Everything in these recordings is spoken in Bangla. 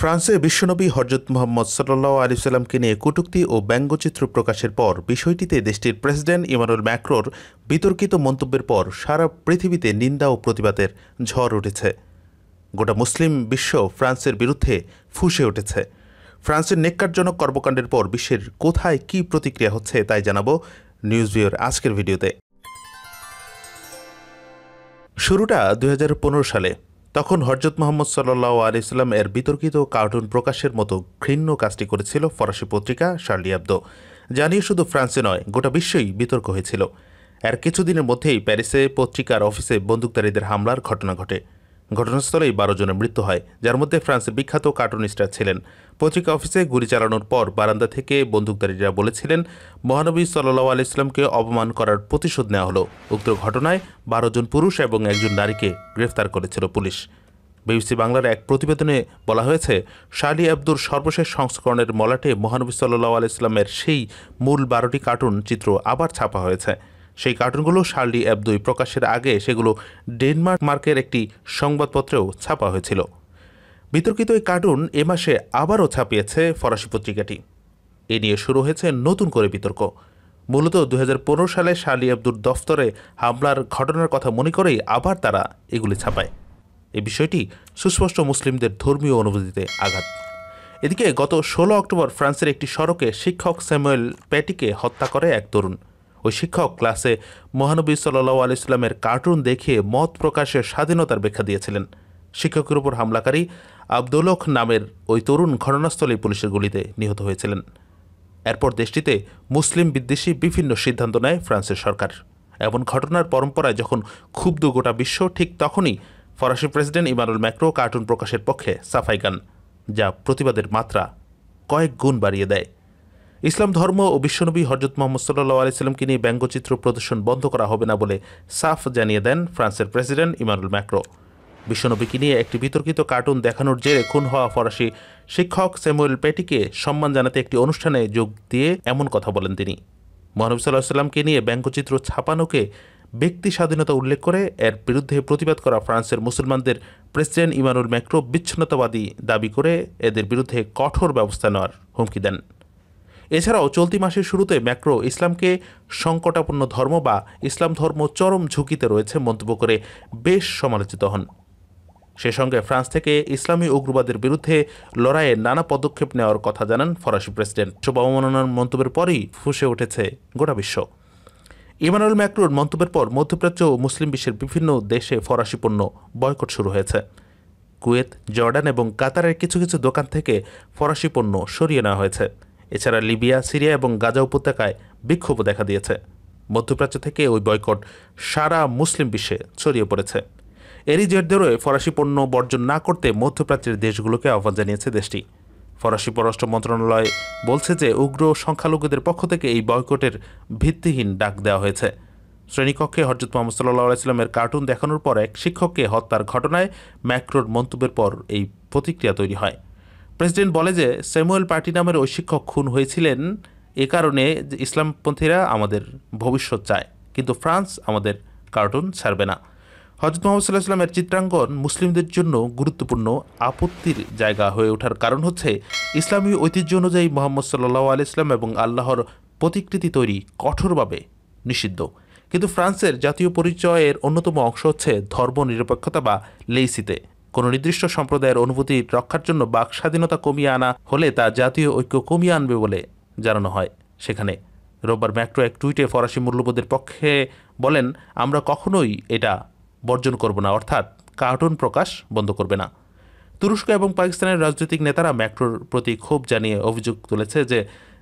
ফ্রান্সে বিশ্বনবী হজরত মুহাম্মদ সাল্লাল্লাহু আলাইহি সাল্লামকে নিয়ে কটূক্তি ও ব্যঙ্গচিত্র প্রকাশের পর বিষয়টিতে দেশটির প্রেসিডেন্ট ইমানুয়েল ম্যাক্রোর বিতর্কিত মন্তব্যের পর সারা পৃথিবীতে নিন্দা ও প্রতিবাদের ঝড় উঠেছে। গোটা মুসলিম বিশ্ব ফ্রান্সের বিরুদ্ধে ফুঁসে উঠেছে। ফ্রান্সের নেক্কারজনক কর্মকাণ্ডের পর বিশ্বের কোথায় কী প্রতিক্রিয়া হচ্ছে তাই জানাবো নিউজ ভিউর আজকের ভিডিওতে। শুরুটা 2015 সালে। তখন হজরত মুহাম্মদ সাল্লাল্লাহু আলাইহি সাল্লাম এর বিতর্কিত কার্টুন প্রকাশের মতো ঘৃণ্য কাজটি করেছিল ফরাসি পত্রিকা শার্লি এবদো। জানিয়ে শুধু ফ্রান্সে নয়, গোটা বিশ্বই বিতর্ক হয়েছিল। এর কিছুদিনের মধ্যেই প্যারিসে পত্রিকার অফিসে বন্দুকধারীদের হামলার ঘটনা ঘটে। ঘটনাস্থলেই 12 জনের মৃত্যু হয়, যার মধ্যে ফ্রান্সের বিখ্যাত কার্টুনিস্টরা ছিলেন। পত্রিকা অফিসে গুলি চালানোর পর বারান্দা থেকে বন্দুকধারীরা বলেছিলেন মহানবী সাল্লাল্লাহু আলাইহি সাল্লামকে অপমান করার প্রতিশোধ নেওয়া হলো। উক্ত ঘটনায় 12 জন পুরুষ এবং একজন নারীকে গ্রেফতার করেছিল পুলিশ। বিবিসি বাংলার এক প্রতিবেদনে বলা হয়েছে, শার্লি এবদোর সর্বশেষ সংস্করণের মলাটে মহানবী সাল্লাল্লাহু আলাইহি সাল্লামের সেই মূল 12টি কার্টুন চিত্র আবার ছাপা হয়েছে। সেই কার্টুনগুলো শার্লি এবদোই প্রকাশের আগে সেগুলো ডেনমার্কের একটি সংবাদপত্রেও ছাপা হয়েছিল। বিতর্কিত এই কার্টুন এ মাসে আবারও ছাপিয়েছে ফরাসি পত্রিকাটি। এ নিয়ে শুরু হয়েছে নতুন করে বিতর্ক। মূলত 2015 সালে শার্লি এবদোর দফতরে হামলার ঘটনার কথা মনে করেই আবার তারা এগুলি ছাপায়। এই বিষয়টি সুস্পষ্ট মুসলিমদের ধর্মীয় অনুভূতিতে আঘাত। এদিকে গত 16 অক্টোবর ফ্রান্সের একটি সড়কে শিক্ষক স্যামুয়েল প্যাটিকে হত্যা করে এক তরুণ। ওই শিক্ষক ক্লাসে মহানবী সাল্লাল্লাহু আলাইহি সাল্লামের কার্টুন দেখিয়ে মত প্রকাশের স্বাধীনতার ব্যাখ্যা দিয়েছিলেন। শিক্ষকের উপর হামলাকারী আবদুলক নামের ওই তরুণ ঘটনাস্থলেই পুলিশের গুলিতে নিহত হয়েছিলেন। এরপর দেশটিতে মুসলিম বিদ্বেষী বিভিন্ন সিদ্ধান্ত নেয় ফ্রান্সের সরকার। এমন ঘটনার পরম্পরায় যখন ক্ষুব্ধ গোটা বিশ্ব, ঠিক তখনই ফরাসি প্রেসিডেন্ট ইমানুয়েল ম্যাক্রো কার্টুন প্রকাশের পক্ষে সাফাই গান, যা প্রতিবাদের মাত্রা কয়েক গুণ বাড়িয়ে দেয়। ইসলাম ধর্ম ও বিশ্বনবী হজরত মুহাম্মদ সাল্লাল্লাহু আলাইহি সাল্লামকে নিয়ে ব্যঙ্গচিত্র প্রদর্শন বন্ধ করা হবে না বলে সাফ জানিয়ে দেন ফ্রান্সের প্রেসিডেন্ট ইমানুয়েল ম্যাক্রো। বিশ্বনবীকে নিয়ে একটি বিতর্কিত কার্টুন দেখানোর জেরে খুন হওয়া ফরাসি শিক্ষক স্যামুয়েল প্যাটিকে সম্মান জানাতে একটি অনুষ্ঠানে যোগ দিয়ে এমন কথা বলেন তিনি। মহানবী সাল্লাল্লাহু আলাইহি সাল্লামকে নিয়ে ব্যঙ্গচিত্র ছাপানোকে ব্যক্তি স্বাধীনতা উল্লেখ করে এর বিরুদ্ধে প্রতিবাদ করা ফ্রান্সের মুসলমানদের প্রেসিডেন্ট ইমানুয়েল ম্যাক্রো বিচ্ছিন্নতাবাদী দাবি করে এদের বিরুদ্ধে কঠোর ব্যবস্থা নেওয়ার হুমকি দেন। এছাড়াও চলতি মাসের শুরুতে ম্যাক্রো ইসলামকে সংকটাপন্ন ধর্ম বা ইসলাম ধর্ম চরম ঝুঁকিতে রয়েছে মন্তব্য করে বেশ সমালোচিত হন। সে সঙ্গে ফ্রান্স থেকে ইসলামী উগ্রবাদের বিরুদ্ধে লড়াইয়ে নানা পদক্ষেপ নেওয়ার কথা জানান ফরাসি প্রেসিডেন্ট। সব অবমাননার মন্তব্যের পরই ফুঁসে উঠেছে গোটা বিশ্ব। ইমানুয়েল ম্যাক্রোর মন্তব্যের পর মধ্যপ্রাচ্য ও মুসলিম বিশ্বের বিভিন্ন দেশে ফরাসি পণ্য বয়কট শুরু হয়েছে। কুয়েত, জর্ডান এবং কাতারের কিছু কিছু দোকান থেকে ফরাসি পণ্য সরিয়ে নেওয়া হয়েছে। এছাড়া লিবিয়া, সিরিয়া এবং গাজা উপত্যকায় বিক্ষোভও দেখা দিয়েছে। মধ্যপ্রাচ্য থেকে ওই বয়কট সারা মুসলিম বিশ্বে ছড়িয়ে পড়েছে। এরই জের ধরে ফরাসি পণ্য বর্জন না করতে মধ্যপ্রাচ্যের দেশগুলোকে আহ্বান জানিয়েছে দেশটি। ফরাসি পররাষ্ট্র মন্ত্রণালয় বলছে যে উগ্র সংখ্যালঘুদের পক্ষ থেকে এই বয়কটের ভিত্তিহীন ডাক দেওয়া হয়েছে। শ্রেণীকক্ষে হজরত মুহাম্মদ সাল্লাল্লাহু আলাইহি সাল্লামের কার্টুন দেখানোর পর এক শিক্ষককে হত্যার ঘটনায় ম্যাক্রোর মন্তব্যের পর এই প্রতিক্রিয়া তৈরি হয়। প্রেসিডেন্ট বলে যে স্যামুয়েল প্যাটি নামের ওই শিক্ষক খুন হয়েছিলেন এ কারণে যে ইসলামপন্থীরা আমাদের ভবিষ্যৎ চায়, কিন্তু ফ্রান্স আমাদের কার্টুন ছাড়বে না। হজরত মুহাম্মদ সাল্লাল্লাহু আলাইহি সাল্লামের চিত্রাঙ্কন মুসলিমদের জন্য গুরুত্বপূর্ণ আপত্তির জায়গা হয়ে ওঠার কারণ হচ্ছে ইসলামী ঐতিহ্য অনুযায়ী মুহাম্মদ সাল্লাল্লাহু আলাইহি সাল্লাম এবং আল্লাহর প্রতিকৃতি তৈরি কঠোরভাবে নিষিদ্ধ। কিন্তু ফ্রান্সের জাতীয় পরিচয়ের অন্যতম অংশ হচ্ছে ধর্ম নিরপেক্ষতা বা লেইসিতে। কোনো নির্দিষ্ট সম্প্রদায়ের অনুভূতি রক্ষার জন্য বাক স্বাধীনতা কমিয়ে আনা হলে তা জাতীয় ঐক্য কমিয়ে আনবে বলে জানানো হয়। সেখানে রোববার ম্যাক্রো এক টুইটে ফরাসি মূল্যবোধের পক্ষে বলেন, আমরা কখনোই এটা বর্জন করব না, অর্থাৎ কার্টুন প্রকাশ বন্ধ করবে না। তুরস্ক এবং পাকিস্তানের রাজনৈতিক নেতারা ম্যাক্রোর প্রতি ক্ষোভ জানিয়ে অভিযোগ তুলেছে যে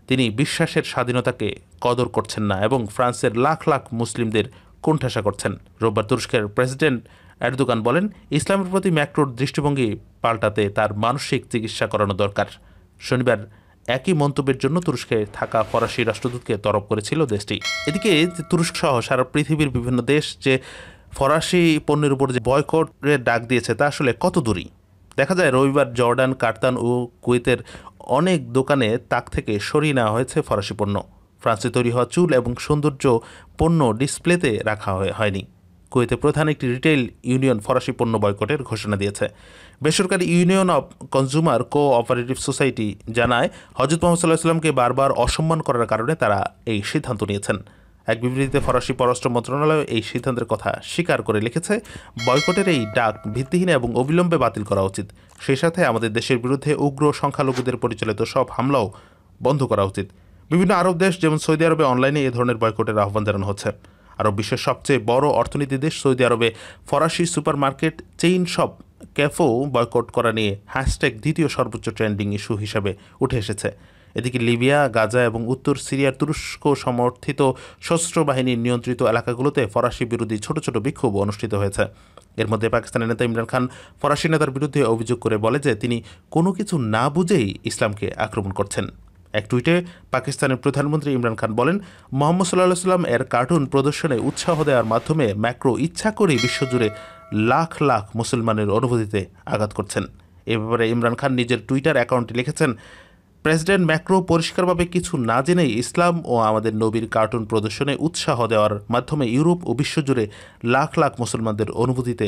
তিনি বিশ্বাসের স্বাধীনতাকে কদর করছেন না এবং ফ্রান্সের লাখ লাখ মুসলিমদের কোণঠাসা করছেন। রোববার তুরস্কের প্রেসিডেন্ট এরদোগান বলেন, ইসলামের প্রতি ম্যাক্রোর দৃষ্টিভঙ্গি পাল্টাতে তার মানসিক চিকিৎসা করানো দরকার। শনিবার একই মন্তব্যের জন্য তুরস্কে থাকা ফরাসি রাষ্ট্রদূতকে তলব করেছিল দেশটি। এদিকে তুরস্ক সহ সারা পৃথিবীর বিভিন্ন দেশ যে ফরাসি পণ্যের উপর যে বয়কটের ডাক দিয়েছে তা আসলে কত দূরই। দেখা যায় রবিবার জর্ডান, কাতার ও কুয়েতের অনেক দোকানে তাক থেকে সরিয়ে নেওয়া হয়েছে ফরাসি পণ্য। ফ্রান্সে তৈরি হওয়া চুল এবং সৌন্দর্য পণ্য ডিসপ্লেতে রাখা হয়নি। কুয়েতের প্রধান একটি রিটেইল ইউনিয়ন ফরাসি পণ্য বয়কটের ঘোষণা দিয়েছে। বেসরকারি union of consumer cooperative society জানায়, হজরত মোহাম্মদ সাল্লাল্লাহু আলাইহি ওয়াসাল্লামকে বারবার অসম্মান করার কারণে তারা এই সিদ্ধান্ত নিয়েছেন। এক বিবৃতিতে ফরাসি পররাষ্ট্র মন্ত্রণালয় এই সিদ্ধান্তের কথা স্বীকার করে লিখেছে, বয়কটের এই ডাক ভিত্তিহীন এবং অবিলম্বে বাতিল করা উচিত। সেই সাথে আমাদের দেশের বিরুদ্ধে উগ্র সংখ্যালঘুদের পরিচালিত সব হামলাও বন্ধ করা উচিত। বিভিন্ন আরব দেশ যেমন সৌদি আরবে অনলাইনে এ ধরনের বয়কটের আহ্বান জানানো হচ্ছে। আরব বিশ্বের সবচেয়ে বড় অর্থনীতি দেশ সৌদি আরবে ফরাসি সুপারমার্কেট চেইন শপ ক্যাফো বয়কট করা নিয়ে হ্যাশট্যাগ দ্বিতীয় সর্বোচ্চ ট্রেন্ডিং ইস্যু হিসাবে উঠে এসেছে। এদিকে লিবিয়া, গাজা এবং উত্তর সিরিয়ার তুরস্ক সমর্থিত সশস্ত্র বাহিনীর নিয়ন্ত্রিত এলাকাগুলোতে ফরাসি বিরোধী ছোট ছোট বিক্ষোভ অনুষ্ঠিত হয়েছে। এর মধ্যে পাকিস্তানের নেতা ইমরান খান ফরাসি নেতার বিরুদ্ধে অভিযোগ করে বলে যে তিনি কোনো কিছু না বুঝেই ইসলামকে আক্রমণ করছেন। এক টুইটে পাকিস্তানের প্রধানমন্ত্রী ইমরান খান বলেন, মোহাম্মদ সাল্লাল্লাহু আলাইহি ওয়াসাল্লাম এর কার্টুন প্রদর্শনে উৎসাহ দেওয়ার মাধ্যমে ম্যাক্রো ইচ্ছা করেই বিশ্বজুড়ে লাখ লাখ মুসলমানের অনুভূতিতে আঘাত করছেন। এ ব্যাপারে ইমরান খান নিজের টুইটার অ্যাকাউন্টে লিখেছেন, প্রেসিডেন্ট ম্যাক্রো পরিষ্কারভাবে কিছু না জেনেই ইসলাম ও আমাদের নবীর কার্টুন প্রদর্শনে উৎসাহ দেওয়ার মাধ্যমে ইউরোপ ও বিশ্বজুড়ে লাখ লাখ মুসলমানদের অনুভূতিতে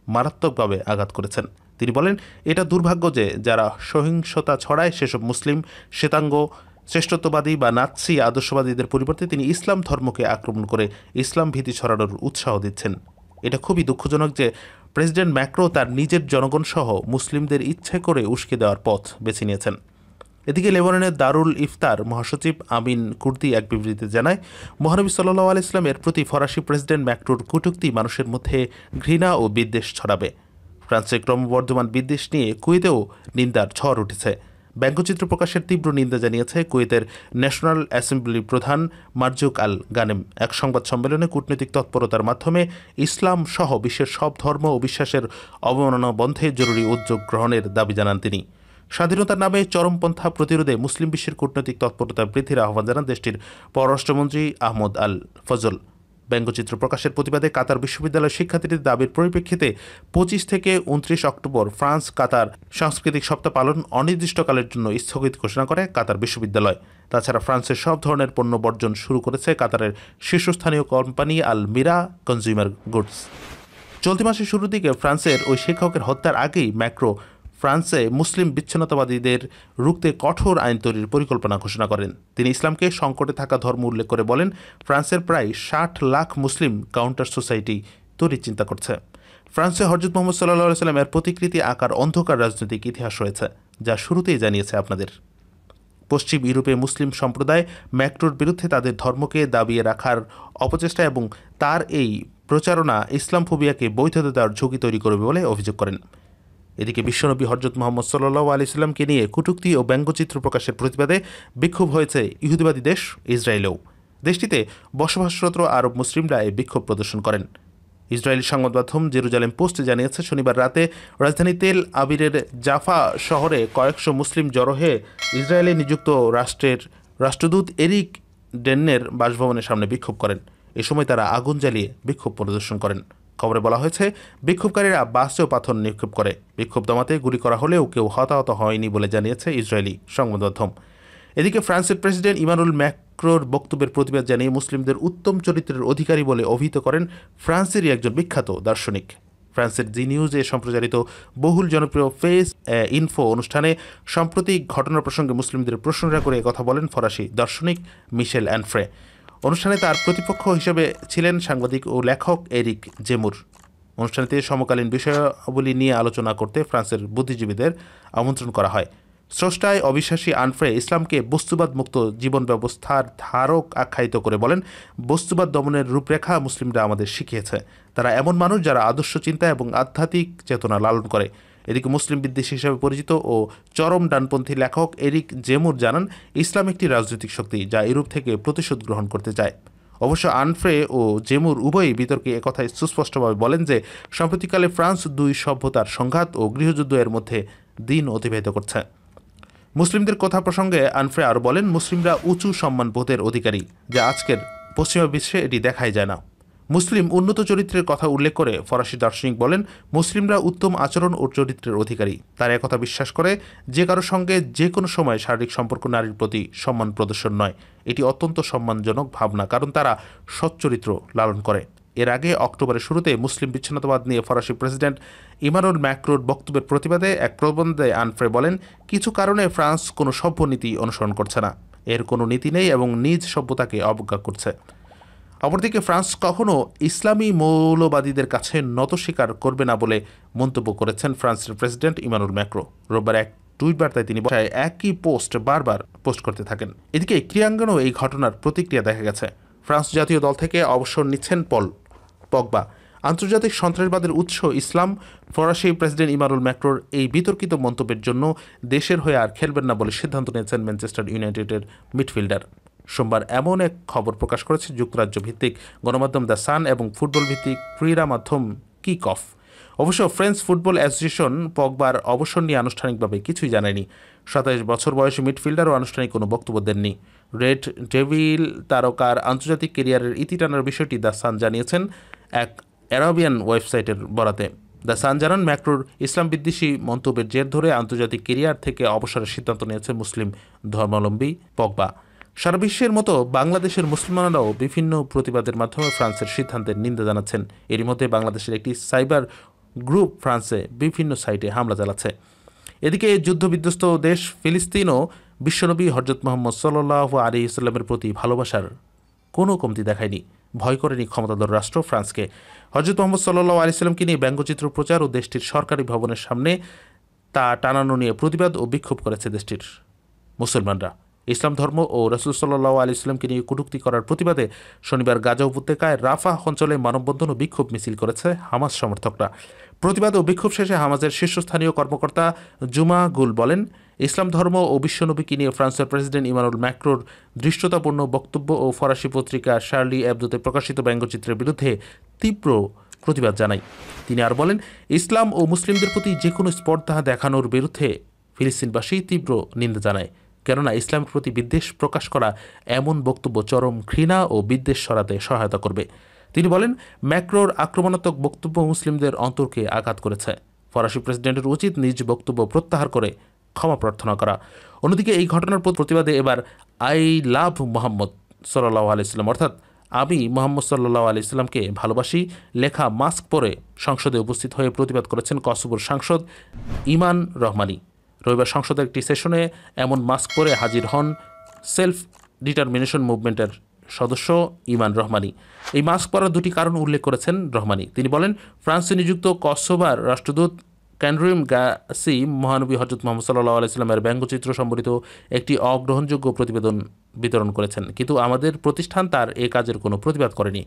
মারাত্মকভাবে আঘাত করেছেন। তিনি বলেন, এটা দুর্ভাগ্য যে যারা সহিংসতা ছড়ায় সেসব মুসলিম, শ্বেতাঙ্গ, শ্রেষ্ঠত্ববাদী বা নাৎসি আদর্শবাদীদের পরিবর্তে তিনি ইসলাম ধর্মকে আক্রমণ করে ইসলাম ভীতি ছড়ানোর উৎসাহ দিচ্ছেন। এটা খুবই দুঃখজনক যে প্রেসিডেন্ট ম্যাক্রো তার নিজের জনগণসহ মুসলিমদের ইচ্ছে করে উস্কে দেওয়ার পথ বেছে নিয়েছেন। এদিকে লেবাননের দারুল ইফতার মহাসচিব আমিন কুর্দি এক বিবৃতিতে জানায়, মহানবী সাল্লাল্লাহু আলাইহি ওয়াসাল্লামের প্রতি ফরাসি প্রেসিডেন্ট ম্যাক্রোর কটূক্তি মানুষের মধ্যে ঘৃণা ও বিদ্বেষ ছড়াবে। ফ্রান্সে ক্রমবর্ধমান বিদ্বেষ নিয়ে কুয়েতেও নিন্দার ঝড় উঠেছে। ব্যঙ্গচিত্র প্রকাশের তীব্র নিন্দা জানিয়েছে কুয়েতের ন্যাশনাল অ্যাসেম্বলির প্রধান মারজুক আল গানেম। এক সংবাদ সম্মেলনে কূটনৈতিক তৎপরতার মাধ্যমে ইসলাম সহ বিশ্বের সব ধর্ম ও বিশ্বাসের অবমাননা বন্ধে জরুরি উদ্যোগ গ্রহণের দাবি জানান তিনি। স্বাধীনতার নামে চরমপন্থা প্রতিরোধে মুসলিম বিশ্বের কূটনৈতিক তৎপরতা বৃদ্ধির আহ্বান জানান দেশটির পররাষ্ট্রমন্ত্রী আহমদ আল ফজল। ব্যঙ্গচিত্র প্রকাশের প্রতিবাদে কাতার বিশ্ববিদ্যালয়ের শিক্ষার্থীদের দাবির পরিপ্রেক্ষিতে 25 থেকে 29 অক্টোবর ফ্রান্স কাতার সাংস্কৃতিক সপ্তাহ পালন অনির্দিষ্টকালের জন্য স্থগিত ঘোষণা করে কাতার বিশ্ববিদ্যালয়। তাছাড়া ফ্রান্সের সব ধরনের পণ্য বর্জন শুরু করেছে কাতারের শীর্ষস্থানীয় কোম্পানি আল মিরা কনজিউমার গুডস। চলতি মাসের শুরুর দিকে ফ্রান্সের ওই শিক্ষকের হত্যার আগেই ম্যাক্রো ফ্রান্সে মুসলিম বিচ্ছিন্নতাবাদীদের রুখতে কঠোর আইন তৈরির পরিকল্পনা ঘোষণা করেন। তিনি ইসলামকে সংকটে থাকা ধর্ম উল্লেখ করে বলেন, ফ্রান্সের প্রায় 60 লাখ মুসলিম কাউন্টার সোসাইটি তৈরির চিন্তা করছে। ফ্রান্সে হজরত মোহাম্মদ সাল্লাল্লাহু আলাইহি ওয়াসাল্লামের প্রতিকৃতি আকার অন্ধকার রাজনৈতিক ইতিহাস রয়েছে, যা শুরুতেই জানিয়েছে আপনাদের। পশ্চিম ইউরোপে মুসলিম সম্প্রদায় ম্যাক্রোর বিরুদ্ধে তাদের ধর্মকে দাবিয়ে রাখার অপচেষ্টা এবং তার এই প্রচারণা ইসলামফোবিয়াকে বৈধতা দেওয়ার ঝুঁকি তৈরি করবে বলে অভিযোগ করেন। এদিকে বিশ্বনবী হজরত মোহাম্মদ সাল্লাল্লাহু আলাইহি ওয়াসাল্লামকে নিয়ে কটূক্তি ও ব্যঙ্গচিত্র প্রকাশের প্রতিবাদে বিক্ষোভ হয়েছে ইহুদিবাদী দেশ ইসরায়েলেও। দেশটিতে বসবাসরত আরব মুসলিমরা এই বিক্ষোভ প্রদর্শন করেন। ইসরায়েলি সংবাদ মাধ্যম জেরুজালেম পোস্ট জানিয়েছে, শনিবার রাতে রাজধানী তেল আবিরের জাফা শহরে কয়েকশো মুসলিম জড়ো হয়ে ইসরায়েলে নিযুক্ত রাষ্ট্রের রাষ্ট্রদূত এরিক ডেন্নের বাসভবনের সামনে বিক্ষোভ করেন। এ সময় তারা আগুন জ্বালিয়ে বিক্ষোভ প্রদর্শন করেন। খবরে বলা হয়েছে, বিক্ষোভকারীরা বাসে ও পাথর নিক্ষেপ করে। বিক্ষোভ দমাতে গুলি করা হলেও কেউ হতাহত হয়নি বলে জানিয়েছে ইসরায়েলি সংবাদ মাধ্যম। এদিকে ফ্রান্সের প্রেসিডেন্ট ইমানুয়েল ম্যাক্রোর বক্তব্যের প্রতিবাদ জানিয়ে মুসলিমদের উত্তম চরিত্রের অধিকারী বলে অভিহিত করেন ফ্রান্সেরই একজন বিখ্যাত দার্শনিক। ফ্রান্সের জি নিউজে সম্প্রচারিত বহুল জনপ্রিয় ফেস ইনফো অনুষ্ঠানে সাম্প্রতিক ঘটনা প্রসঙ্গে মুসলিমদের প্রশংসা করে কথা বলেন ফরাসি দার্শনিক মিশেল অ্যানফ্রে। অনুষ্ঠানে তার প্রতিপক্ষ হিসেবে ছিলেন সাংবাদিক ও লেখক এরিক জেমুর। অনুষ্ঠানটিতে সমকালীন বিষয়াবলী নিয়ে আলোচনা করতে ফ্রান্সের বুদ্ধিজীবীদের আমন্ত্রণ করা হয়। স্রষ্টায় অবিশ্বাসী আনফ্রে ইসলামকে বস্তুবাদ মুক্ত জীবন ব্যবস্থার ধারক আখ্যায়িত করে বলেন, বস্তুবাদ দমনের রূপরেখা মুসলিমরা আমাদের শিখিয়েছে। তারা এমন মানুষ যারা আদর্শ চিন্তা এবং আধ্যাত্মিক চেতনা লালন করে। এদিকে মুসলিম বিদ্বেষী হিসেবে পরিচিত ও চরম ডানপন্থী লেখক এরিক জেমুর জানান, ইসলাম একটি রাজনৈতিক শক্তি যা ইউরোপ থেকে প্রতিশোধ গ্রহণ করতে চায়। অবশ্য আনফ্রে ও জেমুর উভয়ই বিতর্কে একথায় সুস্পষ্টভাবে বলেন যে সাম্প্রতিককালে ফ্রান্স দুই সভ্যতার সংঘাত ও গৃহযুদ্ধ এর মধ্যে দিন অতিবাহিত করছে। মুসলিমদের কথা প্রসঙ্গে আনফ্রে আরও বলেন, মুসলিমরা উঁচু সম্মান বোধের অধিকারী, যা আজকের পশ্চিমা বিশ্বে এটি দেখাই যায় না। মুসলিম উন্নত চরিত্রের কথা উল্লেখ করে ফরাসি দার্শনিক বলেন, মুসলিমরা উত্তম আচরণ ও চরিত্রের অধিকারী। তারা একথা বিশ্বাস করে যে কারোর সঙ্গে যে কোনো সময় শারীরিক সম্পর্ক নারীর প্রতি সম্মান প্রদর্শন নয়, এটি অত্যন্ত সম্মানজনক ভাবনা, কারণ তারা সচ্চরিত্র লালন করে। এর আগে অক্টোবরের শুরুতে মুসলিম বিচ্ছিন্নতাবাদ নিয়ে ফরাসি প্রেসিডেন্ট ইমানুয়েল ম্যাক্রোর বক্তব্যের প্রতিবাদে এক প্রবন্ধে আনফ্রে বলেন, কিছু কারণে ফ্রান্স কোনো সভ্য নীতি অনুসরণ করছে না, এর কোনো নীতি নেই এবং নিজ সভ্যতাকে অবজ্ঞা করছে। অপরদিকে ফ্রান্স কখনো ইসলামী মৌলবাদীদের কাছে নত স্বীকার করবে না বলে মন্তব্য করেছেন ফ্রান্সের প্রেসিডেন্ট ইমানুয়েল ম্যাক্রো। রোববার এক টুইট বার্তায় তিনি একই পোস্ট বারবার পোস্ট করতে থাকেন। এদিকে ক্রিয়াঙ্গনেও এই ঘটনার প্রতিক্রিয়া দেখা গেছে। ফ্রান্স জাতীয় দল থেকে অবসর নিচ্ছেন পল পগবা। আন্তর্জাতিক সন্ত্রাসবাদের উৎস ইসলাম। ফরাসি প্রেসিডেন্ট ইমানুয়েল ম্যাক্রোর এই বিতর্কিত মন্তব্যের জন্য দেশের হয়ে আর খেলবেন না বলে সিদ্ধান্ত নিয়েছেন ম্যানচেস্টার ইউনাইটেডের মিডফিল্ডার। সোমবার এমন এক খবর প্রকাশ করেছে যুক্তরাজ্য ভিত্তিক গণমাধ্যম দ্য সান এবং ফুটবল ভিত্তিক ক্রীড়া মাধ্যম কিক অফ। অবশ্য ফ্রেঞ্চ ফুটবল অ্যাসোসিয়েশন পগবার অবসর নিয়ে আনুষ্ঠানিকভাবে কিছুই জানায়নি। 27 বছর বয়সী মিডফিল্ডারও আনুষ্ঠানিক কোনো বক্তব্য দেননি। রেড ডেভিল তারকার আন্তর্জাতিক ক্যারিয়ারের ইতি টানার বিষয়টি দ্য সান জানিয়েছেন এক অ্যারাবিয়ান ওয়েবসাইটের বরাতে। দ্য সান জানান, ম্যাক্রোর ইসলাম বিদ্বেষী মন্তব্যের জের ধরে আন্তর্জাতিক ক্যারিয়ার থেকে অবসরের সিদ্ধান্ত নিয়েছে মুসলিম ধর্মাবলম্বী পগবা। সারা বিশ্বের মতো বাংলাদেশের মুসলমানরাও বিভিন্ন প্রতিবাদের মাধ্যমে ফ্রান্সের সিদ্ধান্তের নিন্দা জানাচ্ছেন। এরই মধ্যে বাংলাদেশের একটি সাইবার গ্রুপ ফ্রান্সে বিভিন্ন সাইটে হামলা চালাচ্ছে। এদিকে যুদ্ধবিধ্বস্ত দেশ ফিলিস্তিনও বিশ্বনবী হযরত মুহাম্মদ সাল্লাল্লাহু আলাইহি ওয়াসাল্লামের প্রতি ভালোবাসার কোনো কমতি দেখায়নি, ভয় করেনি ক্ষমতাধর রাষ্ট্র ফ্রান্সকে। হযরত মুহাম্মদ সাল্লাল্লাহু আলাইহি ওয়াসাল্লামকে নিয়ে ব্যঙ্গচিত্র প্রচার ও দেশটির সরকারি ভবনের সামনে তা টানানো নিয়ে প্রতিবাদ ও বিক্ষোভ করেছে দেশটির মুসলমানরা। ইসলাম ধর্ম ও রাসূল সাল্লাল্লাহু আলাইহি ওয়াসাল্লামকে নিয়ে কটূক্তি করার প্রতিবাদে শনিবার গাজা উপত্যকায় রাফাহ অঞ্চলে মানববন্ধন ও বিক্ষোভ মিছিল করেছে হামাস সমর্থকরা। প্রতিবাদ ও বিক্ষোভ শেষে হামাসের শীর্ষস্থানীয় কর্মকর্তা জুমা গুল বলেন, ইসলাম ধর্ম ও বিশ্বনবীকে নিয়ে ফ্রান্সের প্রেসিডেন্ট ইমানুয়েল ম্যাক্রোর দৃষ্টতাপূর্ণ বক্তব্য ও ফরাসি পত্রিকা শার্লি এবদোতে প্রকাশিত ব্যঙ্গচিত্রের বিরুদ্ধে তীব্র প্রতিবাদ জানাই। তিনি আর বলেন, ইসলাম ও মুসলিমদের প্রতি যে কোনো স্পর্ধা দেখানোর বিরুদ্ধে ফিলিস্তিনবাসী তীব্র নিন্দা জানায়, কেননা ইসলামের প্রতি বিদ্বেষ প্রকাশ করা এমন বক্তব্য চরম ঘৃণা ও বিদ্বেষ সরাতে সহায়তা করবে। তিনি বলেন, ম্যাক্রোর আক্রমণাত্মক বক্তব্য মুসলিমদের অন্তরকে আঘাত করেছে। ফরাসি প্রেসিডেন্টের উচিত নিজ বক্তব্য প্রত্যাহার করে ক্ষমা প্রার্থনা করা। অন্যদিকে এই ঘটনার প্রতিবাদে এবার আই লাভ মুহাম্মদ সাল্লাল্লাহু আলাইহি ওয়াসাল্লাম অর্থাৎ আমি মুহাম্মদ সাল্লাল্লাহু আলাইহি ওয়াসাল্লামকে ভালোবাসি লেখা মাস্ক পরে সংসদে উপস্থিত হয়ে প্রতিবাদ করেছেন কসোভোর সাংসদ ইমান রহমানি। রবিবার সংসদের একটি সেশনে এমন মাস্ক পরে হাজির হন সেলফ ডিটারমিনেশন মুভমেন্টের সদস্য ইমান রহমানি। এই মাস্ক পরার দুটি কারণ উল্লেখ করেছেন রহমানি। তিনি বলেন, ফ্রান্সে নিযুক্ত কসোভার রাষ্ট্রদূত ক্যান্ড্রিম গাসি মহানবী হযরত মুহাম্মদ সাল্লাল্লাহু আলাইহি ওয়াসাল্লামের ব্যঙ্গচিত্র সম্বলিত একটি অগ্রহণযোগ্য প্রতিবেদন বিতরণ করেছেন, কিন্তু আমাদের প্রতিষ্ঠান তার এ কাজের কোনো প্রতিবাদ করেনি।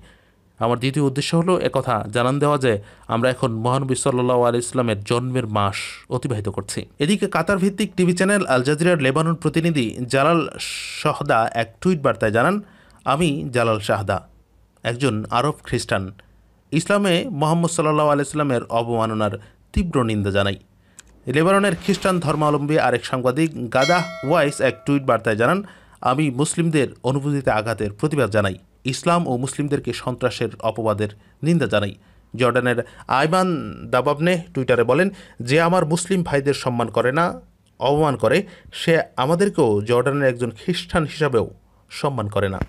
আমার দ্বিতীয় উদ্দেশ্য হলো একথা জানান দেওয়া যে আমরা এখন মহানবী সাল্লাল্লাহু আলাইহি ওয়াসাল্লামের জন্মের মাস অতিবাহিত করছি। এদিকে কাতার ভিত্তিক টিভি চ্যানেল আল জাজিরার লেবানন প্রতিনিধি জালাল শাহদা এক টুইট বার্তায় জানান, আমি জালাল শাহদা, একজন আরব খ্রিস্টান। ইসলামে মুহাম্মদ সাল্লাল্লাহু আলাইহি ওয়াসাল্লামের অবমাননার তীব্র নিন্দা জানাই। লেবাননের খ্রিস্টান ধর্মাবলম্বী আরেক সাংবাদিক গাদাহ ওয়াইস এক টুইট বার্তায় জানান, আমি মুসলিমদের অনুভূতিতে আঘাতের প্রতিবাদ জানাই, ইসলাম ও মুসলিমদেরকে সন্ত্রাসের অপবাদের নিন্দা জানাই। জর্ডানের আইমান দাবাবনে টুইটারে বলেন, যে আমার মুসলিম ভাইদের সম্মান করে না, অপমান করে, সে আমাদেরকেও জর্ডানের একজন খ্রিস্টান হিসাবেও সম্মান করে না।